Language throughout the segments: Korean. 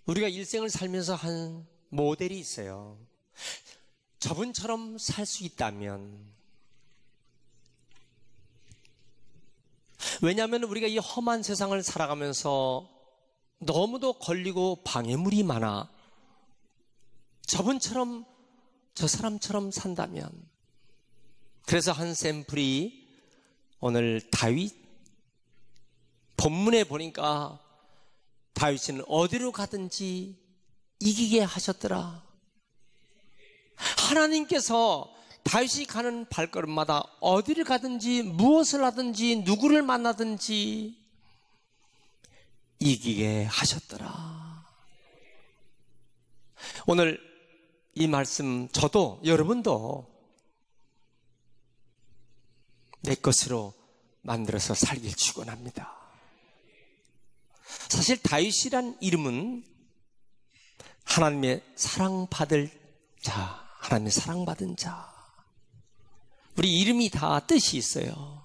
우리가 일생을 살면서 한 모델이 있어요. 저분처럼 살 수 있다면. 왜냐하면 우리가 이 험한 세상을 살아가면서 너무도 걸리고 방해물이 많아. 저분처럼, 저 사람처럼 산다면. 그래서 한 샘플이 오늘 다윗 본문에 보니까 다윗은 어디로 가든지 이기게 하셨더라. 하나님께서 다윗이 가는 발걸음마다 어디를 가든지 무엇을 하든지 누구를 만나든지 이기게 하셨더라. 오늘 이 말씀 저도 여러분도 내 것으로 만들어서 살길 축원합니다. 사실 다윗이란 이름은 하나님의 사랑받을 자, 하나님의 사랑받은 자. 우리 이름이 다 뜻이 있어요.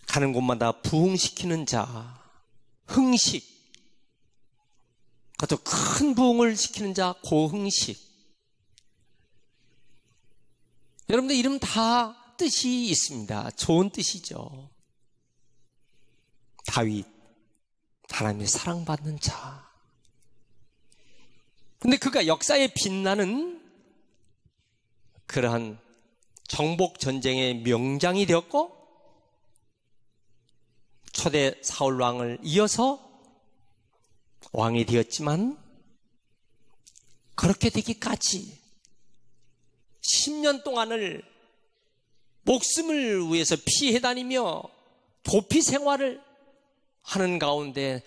가는 곳마다 부흥시키는 자, 흥식. 그것도 큰 부흥을 시키는 자, 고흥식. 여러분들 이름 다 뜻이 있습니다. 좋은 뜻이죠. 다윗, 하나님의 사랑받는 자. 근데 그가 역사에 빛나는 그러한 정복 전쟁의 명장이 되었고, 초대 사울 왕을 이어서 왕이 되었지만, 그렇게 되기까지 10년 동안을 목숨을 위해서 피해 다니며 도피 생활을 하는 가운데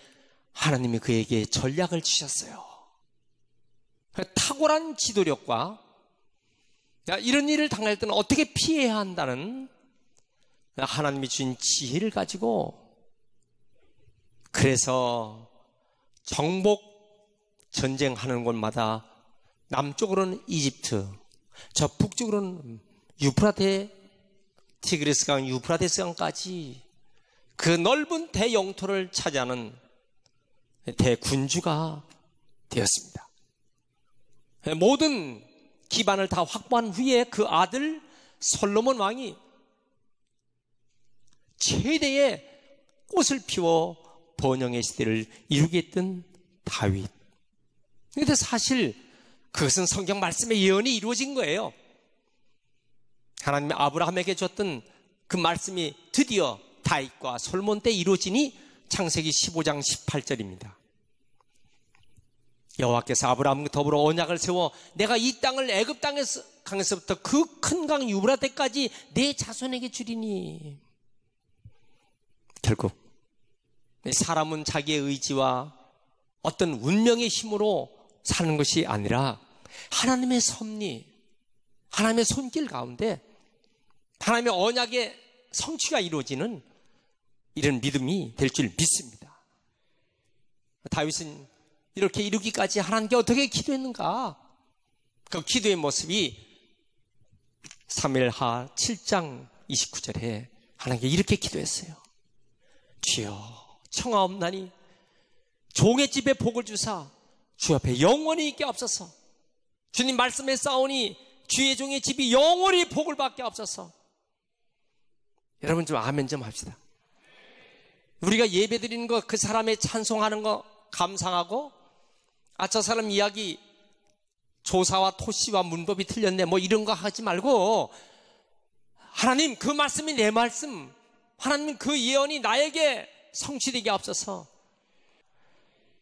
하나님이 그에게 전략을 주셨어요. 탁월한 지도력과 이런 일을 당할 때는 어떻게 피해야 한다는 하나님이 주신 지혜를 가지고, 그래서 정복 전쟁하는 곳마다 남쪽으로는 이집트, 저 북쪽으로는 티그리스강, 유프라데스강까지 그 넓은 대영토를 차지하는 대군주가 되었습니다. 모든 기반을 다 확보한 후에 그 아들 솔로몬 왕이 최대의 꽃을 피워 번영의 시대를 이루게 했던 다윗. 그런데 사실 그것은 성경 말씀의 예언이 이루어진 거예요. 하나님이 아브라함에게 줬던 그 말씀이 드디어 다윗과 솔몬 때 이루어지니 창세기 15장 18절입니다. 여호와께서 아브라함과 더불어 언약을 세워 내가 이 땅을 애굽 강에서부터 그 큰 강 유브라데까지 내 자손에게 주리니. 결국 사람은 자기의 의지와 어떤 운명의 힘으로 사는 것이 아니라 하나님의 섭리, 하나님의 손길 가운데 하나님의 언약의 성취가 이루어지는 이런 믿음이 될 줄 믿습니다. 다윗은 이렇게 이루기까지 하나님께 어떻게 기도했는가? 그 기도의 모습이 사무엘하 7장 29절에 하나님께 이렇게 기도했어요. 주여 청하옵나니 종의 집에 복을 주사 주 앞에 영원히 있게 없어서. 주님 말씀에 싸우니 주의 종의 집이 영원히 복을 받게 없어서. 여러분 좀 아멘 좀 합시다. 우리가 예배 드리는 거, 그 사람의 찬송하는 거 감상하고, 저 사람 이야기 조사와 토시와 문법이 틀렸네 뭐 이런 거 하지 말고, 하나님 그 말씀이 내 말씀, 하나님 그 예언이 나에게 성취되게 없어서.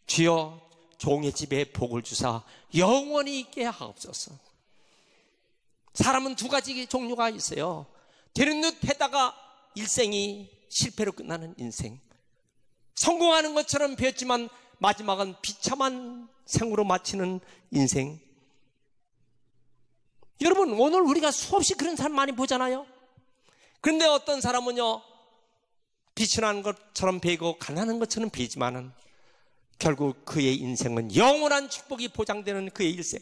주여 종의 집에 복을 주사 영원히 있게 하옵소서. 사람은 두 가지 종류가 있어요. 되는 듯 했다가 일생이 실패로 끝나는 인생, 성공하는 것처럼 배웠지만 마지막은 비참한 생으로 마치는 인생. 여러분 오늘 우리가 수없이 그런 사람 많이 보잖아요. 그런데 어떤 사람은요 비천한 것처럼 배고 가난한 것처럼 배지만은 결국 그의 인생은 영원한 축복이 보장되는 그의 일생.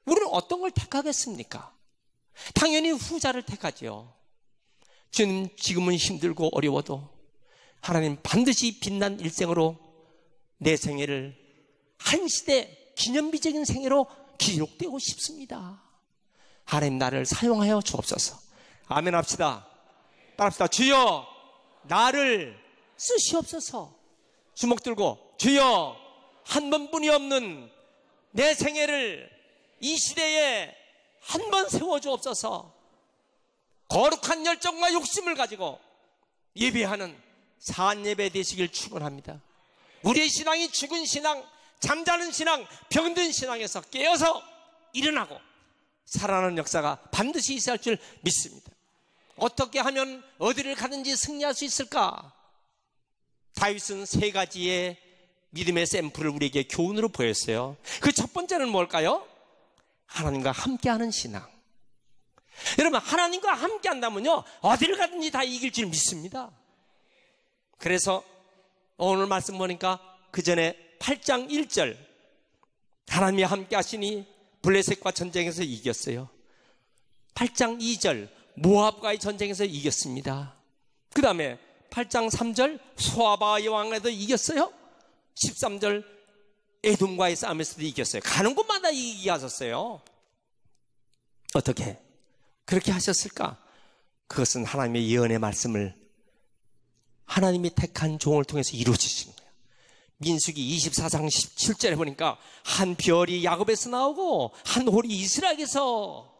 우리는 어떤 걸 택하겠습니까? 당연히 후자를 택하죠. 주님 지금은 힘들고 어려워도 하나님 반드시 빛난 일생으로 내 생애를 한 시대 기념비적인 생애로 기록되고 싶습니다. 하나님 나를 사용하여 주옵소서. 아멘 합시다. 따라합시다. 주여 나를 쓰시옵소서. 주먹 들고 주여 한 번뿐이 없는 내 생애를 이 시대에 한 번 세워주옵소서. 거룩한 열정과 욕심을 가지고 예배하는 산예배 되시길 축원합니다. 우리의 신앙이 죽은 신앙, 잠자는 신앙, 병든 신앙에서 깨어서 일어나고 살아나는 역사가 반드시 있어야 할 줄 믿습니다. 어떻게 하면 어디를 가든지 승리할 수 있을까? 다윗은 세 가지의 믿음의 샘플을 우리에게 교훈으로 보였어요. 그 첫 번째는 뭘까요? 하나님과 함께하는 신앙. 여러분, 하나님과 함께 한다면요 어디를 가든지 다 이길 줄 믿습니다. 그래서 오늘 말씀 보니까 그 전에 8장 1절 하나님이 함께 하시니 블레셋과 전쟁에서 이겼어요. 8장 2절 모압과의 전쟁에서 이겼습니다. 그 다음에 8장 3절 소아바의 왕에도 이겼어요. 13절 에돔과의 싸움에서도 이겼어요. 가는 곳마다 이기게 하셨어요. 어떻게 그렇게 하셨을까? 그것은 하나님의 예언의 말씀을 하나님이 택한 종을 통해서 이루어지신 거예요. 민수기 24장 17절에 보니까 한 별이 야곱에서 나오고 한 홀이 이스라엘에서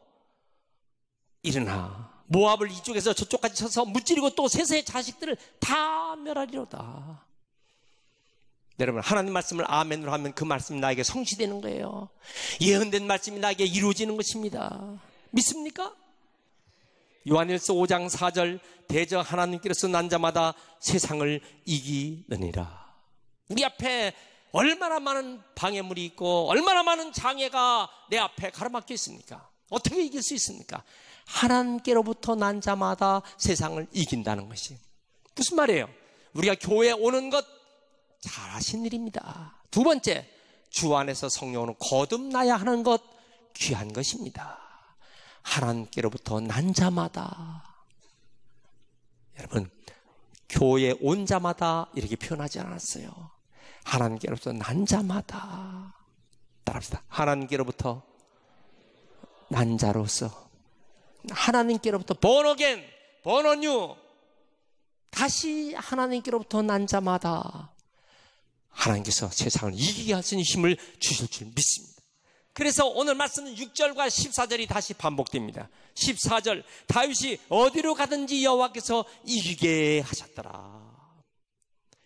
일어나 모압을 이쪽에서 저쪽까지 쳐서 무찌르고 또 셋의 자식들을 다 멸하리로다. 여러분, 하나님 말씀을 아멘으로 하면 그 말씀이 나에게 성취되는 거예요. 예언된 말씀이 나에게 이루어지는 것입니다. 믿습니까? 요한일서 5장 4절 대저 하나님께서 난 자마다 세상을 이기느니라. 우리 앞에 얼마나 많은 방해물이 있고 얼마나 많은 장애가 내 앞에 가로막혀 있습니까? 어떻게 이길 수 있습니까? 하나님께로부터 난 자마다 세상을 이긴다는 것이 무슨 말이에요? 우리가 교회에 오는 것 잘하신 일입니다. 두 번째, 주 안에서 성령으로 거듭나야 하는 것 귀한 것입니다. 하나님께로부터 난 자마다. 여러분, 교회에 온 자마다 이렇게 표현하지 않았어요. 하나님께로부터 난 자마다. 따라합시다. 하나님께로부터 난 자로서, 하나님께로부터 born again, born anew, 다시 하나님께로부터 난 자마다 하나님께서 세상을 이기게 하시는 힘을 주실 줄 믿습니다. 그래서 오늘 말씀은 6절과 14절이 다시 반복됩니다. 14절 다윗이 어디로 가든지 여호와께서 이기게 하셨더라.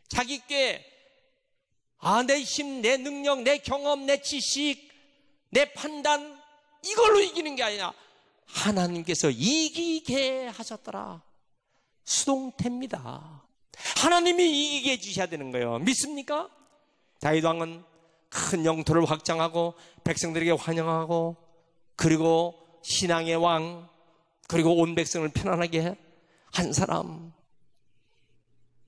자기께 내 힘, 내 능력, 내 경험, 내 지식, 내 판단 이걸로 이기는 게 아니라 하나님께서 이기게 하셨더라. 수동태입니다. 하나님이 이기게 해주셔야 되는 거예요. 믿습니까? 다윗 왕은 큰 영토를 확장하고 백성들에게 환영하고 그리고 신앙의 왕 그리고 온 백성을 편안하게 한 사람.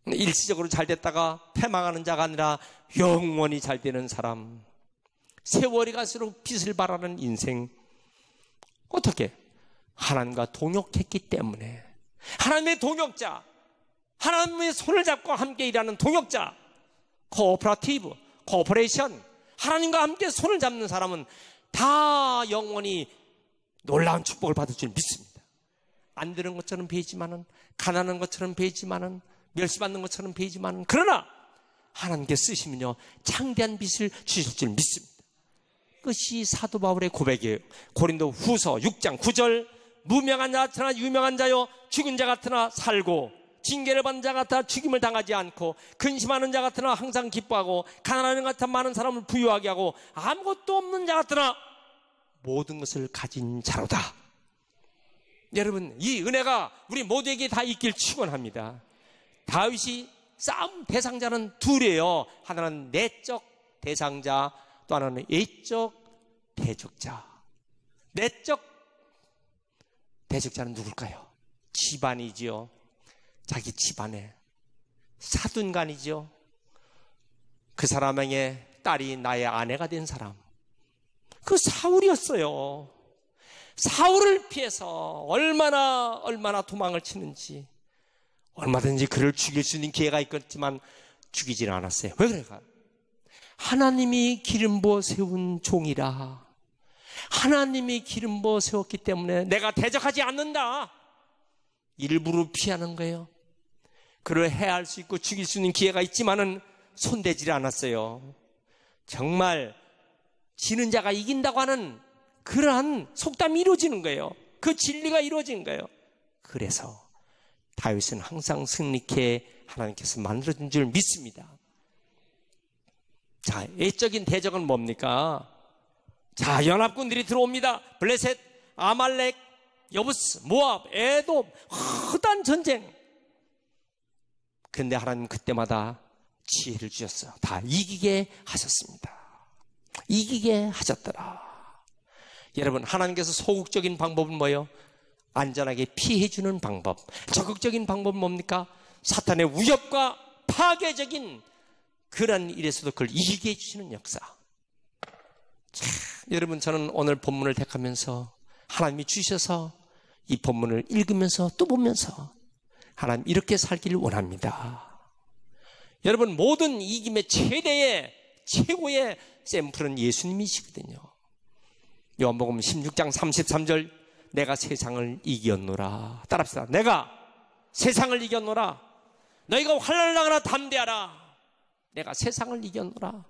일시적으로 잘 됐다가 패망하는 자가 아니라 영원히 잘 되는 사람. 세월이 갈수록 빛을 발하는 인생. 어떻게? 하나님과 동역했기 때문에. 하나님의 동역자, 하나님의 손을 잡고 함께 일하는 동역자, 코퍼레이션, 하나님과 함께 손을 잡는 사람은 다 영원히 놀라운 축복을 받을 줄 믿습니다. 안 되는 것처럼 보이지만은, 가난한 것처럼 보이지만은, 멸시받는 것처럼 보이지만은, 그러나 하나님께 쓰시면요 창대한 빛을 주실 줄 믿습니다. 그것이 사도 바울의 고백이에요. 고린도 후서 6장 9절 무명한 자 같으나 유명한 자요 죽은 자 같으나 살고 징계를 받는 자 같아 죽임을 당하지 않고 근심하는 자 같으나 항상 기뻐하고 가난한 자 같아 많은 사람을 부유하게 하고 아무것도 없는 자 같으나 모든 것을 가진 자로다. 여러분, 이 은혜가 우리 모두에게 다 있길 축원합니다. 다윗이 싸움 대상자는 둘이에요. 하나는 내적 대상자, 또 하나는 외적 대적자. 내적 대적자는 누굴까요? 집안이지요. 자기 집안에 사둔간이죠. 그 사람에게 딸이 나의 아내가 된 사람, 그 사울이었어요. 사울을 피해서 얼마나 도망을 치는지, 얼마든지 그를 죽일 수 있는 기회가 있겠지만 죽이지는 않았어요. 왜 그럴까요? 하나님이 기름 부어 세운 종이라. 하나님이 기름 부어 세웠기 때문에 내가 대적하지 않는다. 일부러 피하는 거예요. 그를 해할 수 있고 죽일 수 있는 기회가 있지만은 손대지 않았어요. 정말 지는 자가 이긴다고 하는 그러한 속담이 이루어지는 거예요. 그 진리가 이루어진 거예요. 그래서 다윗은 항상 승리케 하나님께서 만들어준 줄 믿습니다. 자, 애적인 대적은 뭡니까? 자, 연합군들이 들어옵니다. 블레셋, 아말렉, 여부스, 모압, 에돔, 험한 전쟁. 그런데 하나님 그때마다 지혜를 주셨어요. 다 이기게 하셨습니다. 이기게 하셨더라. 여러분, 하나님께서 소극적인 방법은 뭐예요? 안전하게 피해주는 방법. 적극적인 방법은 뭡니까? 사탄의 위협과 파괴적인 그런 일에서도 그걸 이기게 해주시는 역사. 자, 여러분, 저는 오늘 본문을 택하면서 하나님이 주셔서 이 본문을 읽으면서 또 보면서 하나님 이렇게 살기를 원합니다. 여러분, 모든 이김의 최대의 최고의 샘플은 예수님이시거든요. 요한복음 16장 33절, 내가 세상을 이겼노라. 따라합시다. 내가 세상을 이겼노라. 너희가 환난을 당하나 담대하라. 내가 세상을 이겼노라.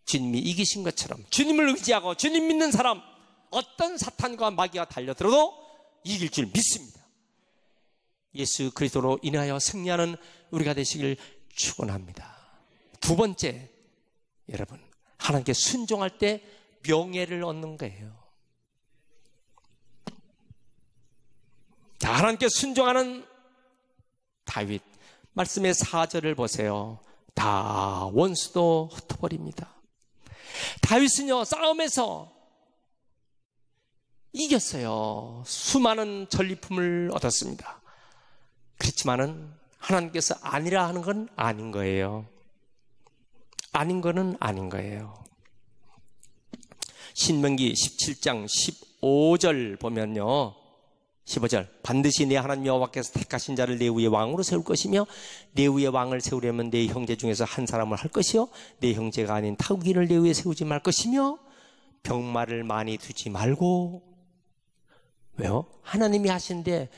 주님이 이기신 것처럼 주님을 의지하고 주님 믿는 사람, 어떤 사탄과 마귀가 달려들어도 이길 줄 믿습니다. 예수 그리스도로 인하여 승리하는 우리가 되시길 축원합니다. 두 번째, 여러분, 하나님께 순종할 때 명예를 얻는 거예요. 자, 하나님께 순종하는 다윗, 말씀의 4절을 보세요. 다 원수도 흩어버립니다. 다윗은요, 싸움에서 이겼어요. 수많은 전리품을 얻었습니다. 그렇지만은 하나님께서 아니라 하는 건 아닌 거예요. 아닌 거는 아닌 거예요. 신명기 17장 15절 보면요, 15절, 반드시 내 하나님 여호와께서 택하신 자를 내 위에 왕으로 세울 것이며 내 위에 왕을 세우려면 내 형제 중에서 한 사람을 할 것이요 내 형제가 아닌 타국인을 내 위에 세우지 말 것이며 병마를 많이 두지 말고. 왜요? 하나님이 하시는데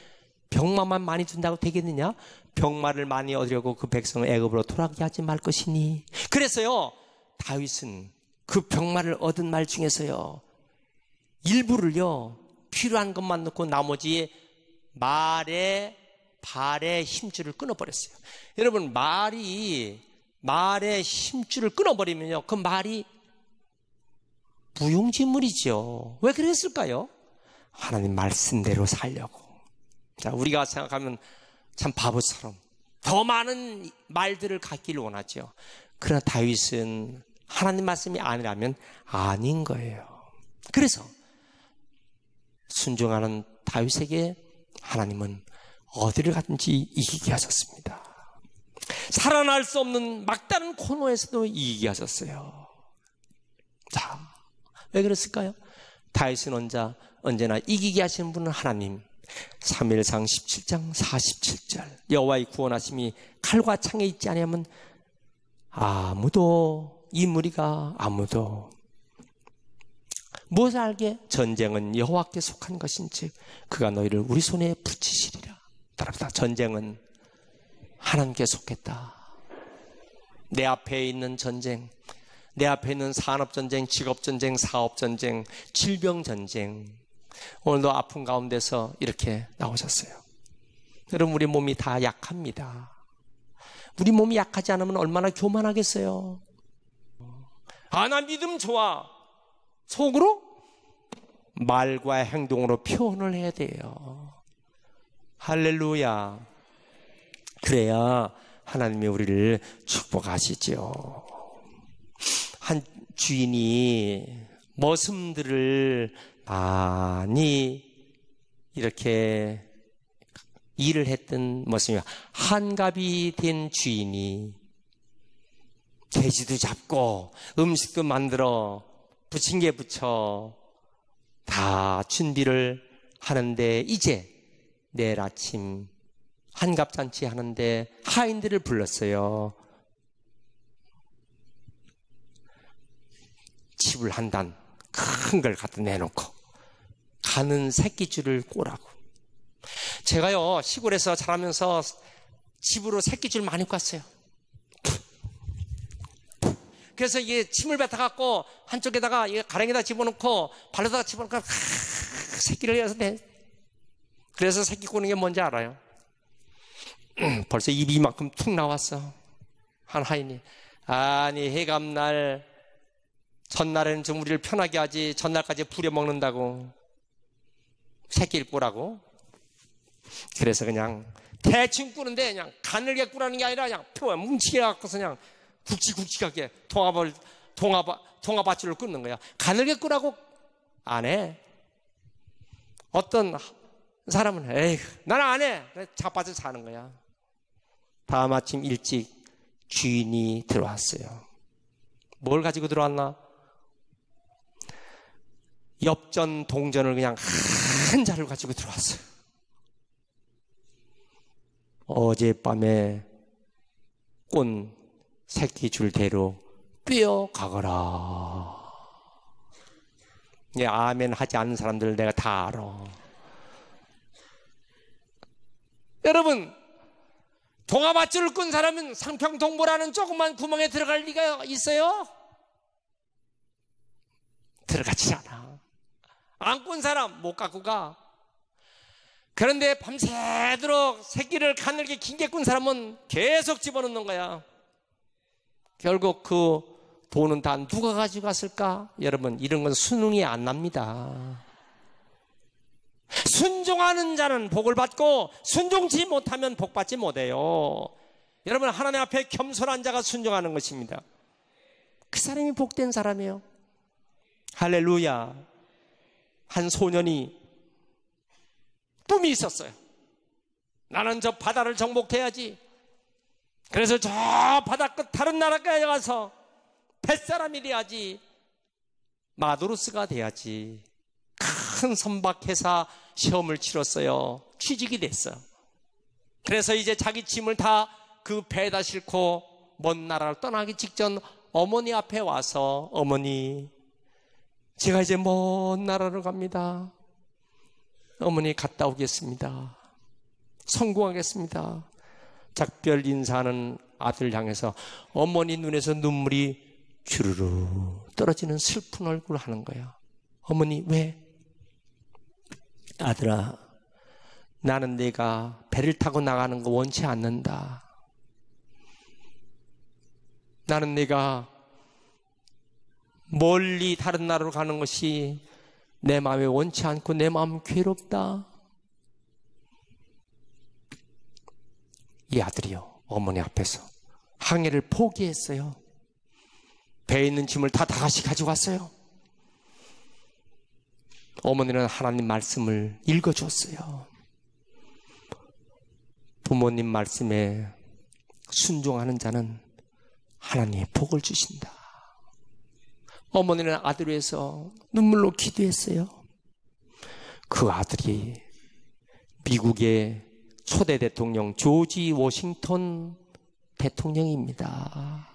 병마만 많이 둔다고 되겠느냐? 병마를 많이 얻으려고 그 백성을 애굽으로 돌아가게 하지 말 것이니. 그래서요, 다윗은 그 병마를 얻은 말 중에서요, 일부를요, 필요한 것만 넣고 나머지에 말의 발의 힘줄을 끊어버렸어요. 여러분, 말의 힘줄을 끊어버리면요, 그 말이 무용지물이죠. 왜 그랬을까요? 하나님 말씀대로 살려고. 자, 우리가 생각하면 참 바보처럼 더 많은 말들을 갖기를 원하죠. 그러나 다윗은 하나님 말씀이 아니라면 아닌 거예요. 그래서 순종하는 다윗에게 하나님은 어디를 가든지 이기게 하셨습니다. 살아날 수 없는 막다른 코너에서도 이기게 하셨어요. 자, 왜 그랬을까요? 다윗은 언제나 이기게 하시는 분은 하나님. 사무엘상 17장 47절, 여호와의 구원하심이 칼과 창에 있지 아니하면 아무도, 이 무리가 아무도 무엇을 알게? 전쟁은 여호와께 속한 것인즉 그가 너희를 우리 손에 붙이시리라. 따라합시다. 전쟁은 하나님께 속했다. 내 앞에 있는 전쟁, 내 앞에 있는 산업전쟁, 직업전쟁, 사업전쟁, 질병전쟁, 오늘도 아픈 가운데서 이렇게 나오셨어요. 여러분, 우리 몸이 다 약합니다. 우리 몸이 약하지 않으면 얼마나 교만하겠어요. 나 믿음 좋아. 속으로 말과 행동으로 표현을 해야 돼요. 할렐루야. 그래야 하나님이 우리를 축복하시죠. 한 주인이 머슴들을 많이 이렇게 일을 했던 머슴이, 한갑이 된 주인이 돼지도 잡고 음식도 만들어 부침개 부쳐 다 준비를 하는데, 이제 내일 아침 한갑잔치 하는데 하인들을 불렀어요. 칩을 한 단 큰 걸 갖다 내놓고 가는 새끼줄을 꼬라고. 제가요 시골에서 자라면서 집으로 새끼줄 많이 꿨어요. 그래서 이게 침을 뱉어갖고 한쪽에다가 가랭이다 집어넣고 발로다가 집어넣고 새끼를 해서 내. 그래서 새끼 꼬는 게 뭔지 알아요? 벌써 입이 이만큼 툭 나왔어. 한 하인이, 아니 해감날 전날에는 좀 우리를 편하게 하지 전날까지 부려먹는다고 새끼를 꼬라고. 그래서 그냥 대충 꾸는데 그냥 가늘게 꾸라는 게 아니라 그냥 뭉치게 갖고서 그냥 굵직굵직하게 동아밧줄을 끊는 거야. 가늘게 꾸라고 안 해. 어떤 사람은 에이 나는 안 해. 자빠져 자는 거야. 다음 아침 일찍 주인이 들어왔어요. 뭘 가지고 들어왔나? 엽전 동전을 그냥 한 자를 가지고 들어왔어요. 어젯밤에 꼰 새끼 줄대로 뛰어 가거라. 아멘 하지 않는 사람들 내가 다 알아. 여러분, 동아밧줄을 끈 사람은 상평동보라는 조그만 구멍에 들어갈 리가 있어요? 들어가지 않아. 안 꾼 사람 못 갖고 가. 그런데 밤새도록 새끼를 가늘게 긴게 꾼 사람은 계속 집어넣는 거야. 결국 그 돈은 다 누가 가지고 갔을까? 여러분, 이런 건 수능이 안 납니다. 순종하는 자는 복을 받고 순종치 못하면 복 받지 못해요. 여러분, 하나님 앞에 겸손한 자가 순종하는 것입니다. 그 사람이 복된 사람이에요. 할렐루야. 한 소년이 꿈이 있었어요. 나는 저 바다를 정복해야지. 그래서 저 바다 끝 다른 나라까지 가서 뱃사람이 돼야지. 마도로스가 돼야지. 큰 선박회사 시험을 치렀어요. 취직이 됐어요. 그래서 이제 자기 짐을 다 그 배에다 싣고 먼 나라를 떠나기 직전 어머니 앞에 와서, 어머니, 제가 이제 먼 나라로 갑니다. 어머니 갔다 오겠습니다. 성공하겠습니다. 작별 인사하는 아들 향해서 어머니 눈에서 눈물이 주르르 떨어지는 슬픈 얼굴을 하는 거야. 어머니, 왜? 아들아, 나는 내가 배를 타고 나가는 거 원치 않는다. 나는 내가 멀리 다른 나라로 가는 것이 내 마음에 원치 않고 내 마음 괴롭다. 이 아들이요, 어머니 앞에서 항해를 포기했어요. 배에 있는 짐을 다 같이 가지고 왔어요. 어머니는 하나님 말씀을 읽어줬어요. 부모님 말씀에 순종하는 자는 하나님의 복을 주신다. 어머니는 아들을 위해서 눈물로 기도했어요. 그 아들이 미국의 초대 대통령 조지 워싱턴 대통령입니다.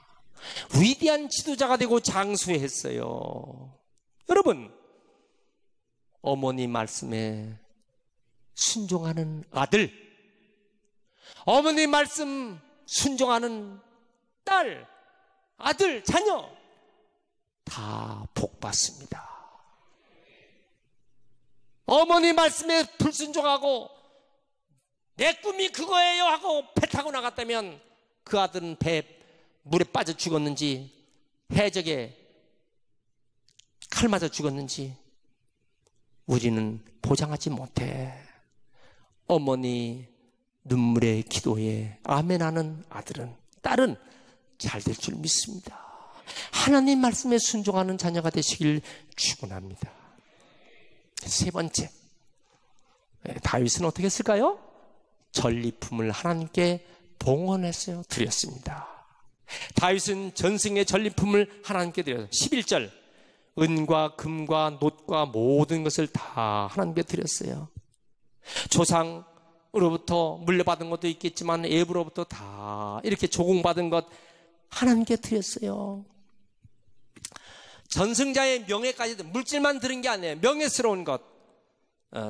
위대한 지도자가 되고 장수했어요. 여러분, 어머니 말씀에 순종하는 아들, 어머니 말씀 순종하는 딸, 아들, 자녀 다 복받습니다. 어머니 말씀에 불순종하고 내 꿈이 그거예요 하고 배 타고 나갔다면 그 아들은 배 물에 빠져 죽었는지 해적에 칼 맞아 죽었는지 우리는 보장하지 못해. 어머니 눈물의 기도에 아멘하는 아들은, 딸은 잘 될 줄 믿습니다. 하나님 말씀에 순종하는 자녀가 되시길 축원합니다. 세 번째, 다윗은 어떻게 했을까요? 전리품을 하나님께 봉헌했어요. 드렸습니다. 다윗은 전승의 전리품을 하나님께 드렸어요. 11절, 은과 금과 놋과 모든 것을 다 하나님께 드렸어요. 조상으로부터 물려받은 것도 있겠지만 애부로부터 다 이렇게 조공받은 것 하나님께 드렸어요. 전승자의 명예까지도 물질만 들은 게 아니에요. 명예스러운 것.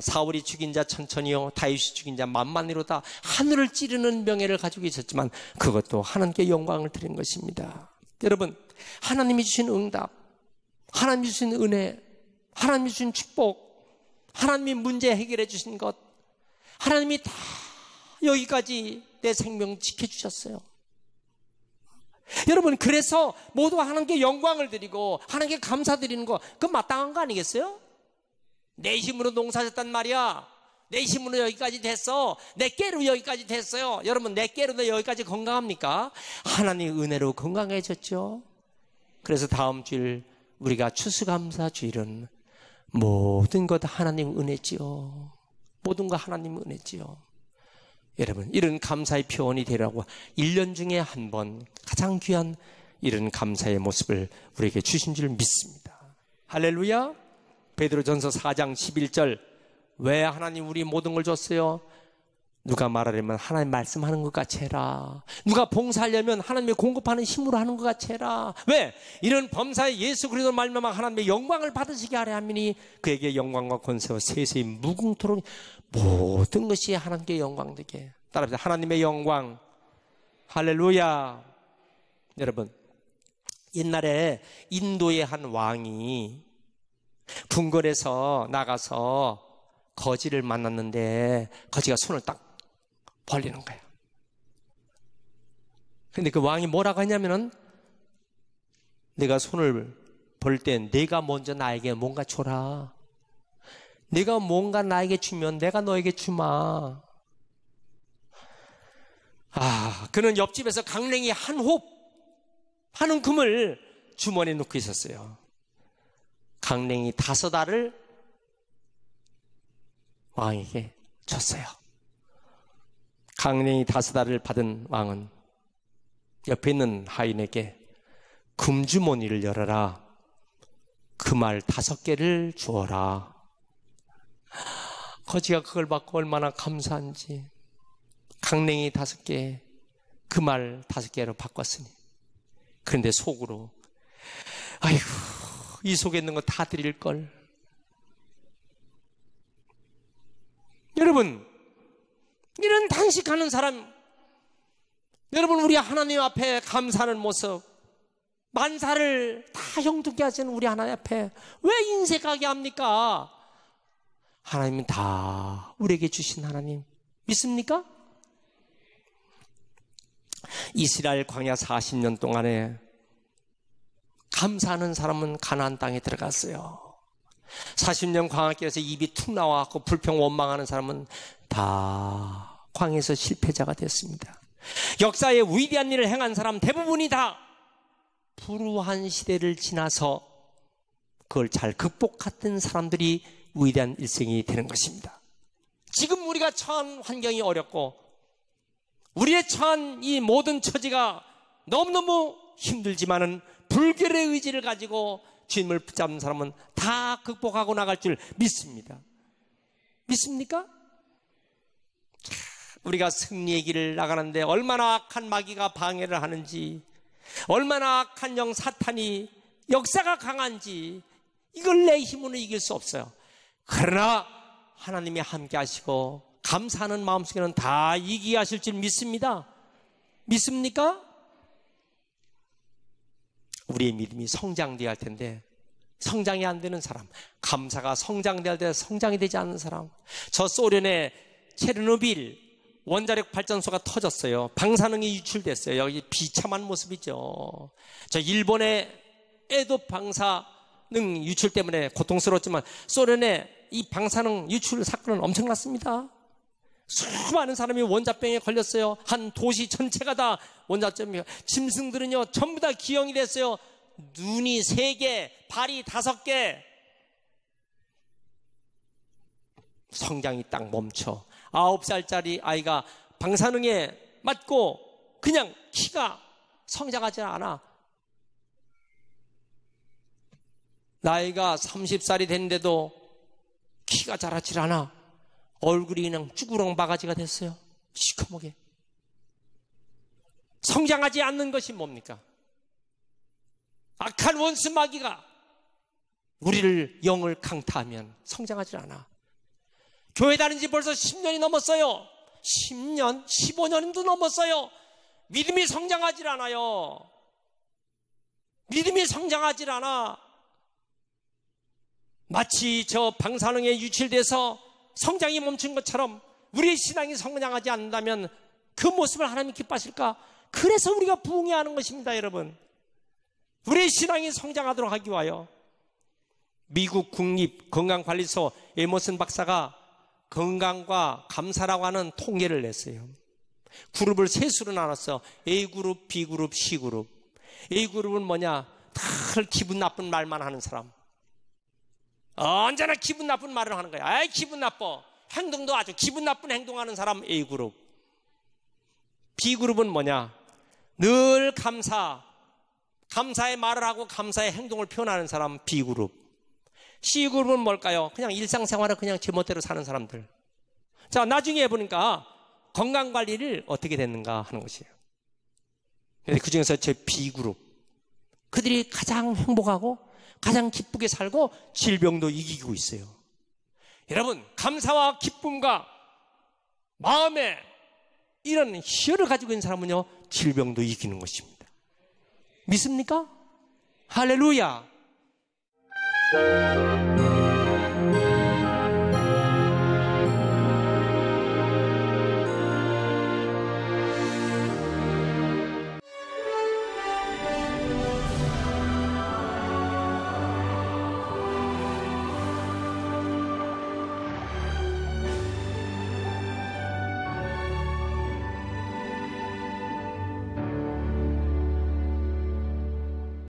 사울이 죽인 자 천천히요, 다윗이 죽인 자 만만이로다. 하늘을 찌르는 명예를 가지고 있었지만 그것도 하나님께 영광을 드린 것입니다. 여러분, 하나님이 주신 응답, 하나님이 주신 은혜, 하나님이 주신 축복, 하나님이 문제 해결해 주신 것, 하나님이 다 여기까지 내 생명 지켜주셨어요. 여러분, 그래서 모두 하나님께 영광을 드리고 하나님께 감사드리는 거, 그건 마땅한 거 아니겠어요? 내 힘으로 농사졌단 말이야. 내 힘으로 여기까지 됐어. 내 깨로 여기까지 됐어요. 여러분, 내 깨로도 여기까지 건강합니까? 하나님의 은혜로 건강해졌죠. 그래서 다음 주일 우리가 추수감사 주일은 모든 것 하나님 은혜지요. 모든 것 하나님 은혜지요. 여러분, 이런 감사의 표현이 되라고 1년 중에 한 번 가장 귀한 이런 감사의 모습을 우리에게 주신 줄 믿습니다. 할렐루야. 베드로전서 4장 11절, 왜 하나님 우리 모든 걸 줬어요? 누가 말하려면 하나님 말씀하는 것 같이 해라. 누가 봉사하려면 하나님의 공급하는 힘으로 하는 것 같이 해라. 왜? 이런 범사에 예수 그리스도 말미암아 하나님의 영광을 받으시게 하려 함이니 그에게 영광과 권세와 세세히 무궁토록 모든 것이 하나님께 영광되게. 따라합시다. 하나님의 영광. 할렐루야. 여러분, 옛날에 인도의 한 왕이 궁궐에서 나가서 거지를 만났는데 거지가 손을 딱 벌리는 거예요. 근데 그 왕이 뭐라고 하냐면은, 내가 손을 벌 때 내가 먼저 나에게 뭔가 줘라. 내가 뭔가 나에게 주면 내가 너에게 주마. 그는 옆집에서 강냉이 한 홉, 한 움큼을 주머니에 넣고 있었어요. 강냉이 5알을 왕에게 줬어요. 강냉이 5알을 받은 왕은 옆에 있는 하인에게 금주머니를 열어라. 금알 5개를 주어라. 거지가 그걸 받고 얼마나 감사한지. 강냉이 5개, 금알 5개로 바꿨으니. 그런데 속으로, 아이고, 이 속에 있는 거 다 드릴 걸. 여러분, 이런 단식하는 사람, 여러분, 우리 하나님 앞에 감사하는 모습, 만사를 다 형통케 하시는 우리 하나님 앞에 왜 인색하게 합니까? 하나님은 다 우리에게 주신 하나님 믿습니까? 이스라엘 광야 40년 동안에 감사하는 사람은 가나안 땅에 들어갔어요. 40년 광야길에서 입이 툭 나와갖고 불평 원망하는 사람은 다 광야에서 실패자가 됐습니다. 역사에 위대한 일을 행한 사람 대부분이 다 불우한 시대를 지나서 그걸 잘 극복했던 사람들이 위대한 일생이 되는 것입니다. 지금 우리가 처한 환경이 어렵고 우리의 처한 이 모든 처지가 너무너무 힘들지만은 불결의 의지를 가지고 주님을 붙잡는 사람은 다 극복하고 나갈 줄 믿습니다. 믿습니까? 우리가 승리의 길을 나가는데 얼마나 악한 마귀가 방해를 하는지, 얼마나 악한 영 사탄이 역사가 강한지 이걸 내 힘으로 이길 수 없어요. 그러나 하나님이 함께 하시고 감사하는 마음속에는 다 이기게 하실 줄 믿습니다. 믿습니까? 우리의 믿음이 성장되어야 할 텐데 성장이 안 되는 사람, 감사가 성장될 때 성장이 되지 않는 사람. 저 소련의 체르노빌 원자력 발전소가 터졌어요. 방사능이 유출됐어요. 여기 비참한 모습이죠. 저 일본의 에도 방사능 유출 때문에 고통스러웠지만 소련의 이 방사능 유출 사건은 엄청났습니다. 수많은 사람이 원자병에 걸렸어요. 한 도시 전체가 다 원자병이에요. 짐승들은요 전부 다 기형이 됐어요. 눈이 3개, 발이 5개. 성장이 딱 멈춰. 9살짜리 아이가 방사능에 맞고 그냥 키가 성장하지 않아. 나이가 30살이 됐는데도 키가 자라질 않아. 얼굴이 그냥 쭈구렁 바가지가 됐어요. 시커멓게. 성장하지 않는 것이 뭡니까? 악한 원수 마귀가 우리를 영을 강타하면 성장하지 않아. 교회 다닌 지 벌써 10년이 넘었어요. 10년, 15년도 넘었어요. 믿음이 성장하지 않아요. 믿음이 성장하지 않아. 마치 저 방사능에 유출돼서 성장이 멈춘 것처럼 우리의 신앙이 성장하지 않는다면 그 모습을 하나님이 기뻐하실까? 그래서 우리가 부흥해야 하는 것입니다, 여러분. 우리의 신앙이 성장하도록 하기 위하여. 미국 국립건강관리소 에머슨 박사가 건강과 감사라고 하는 통계를 냈어요. 그룹을 세 수로 나눴어. A그룹, B그룹, C그룹. A그룹은 뭐냐? 늘 기분 나쁜 말만 하는 사람. 언제나 기분 나쁜 말을 하는 거야. 아이, 기분 나빠. 행동도 아주 기분 나쁜 행동하는 사람 A그룹. B그룹은 뭐냐? 늘 감사의 말을 하고 감사의 행동을 표현하는 사람 B그룹. C그룹은 뭘까요? 그냥 일상생활을 그냥 제멋대로 사는 사람들. 자, 나중에 보니까 건강관리를 어떻게 됐는가 하는 것이에요. 그 중에서 제 B그룹. 그들이 가장 행복하고 가장 기쁘게 살고 질병도 이기고 있어요. 여러분, 감사와 기쁨과 마음에 이런 희열을 가지고 있는 사람은요, 질병도 이기는 것입니다. 믿습니까? 할렐루야.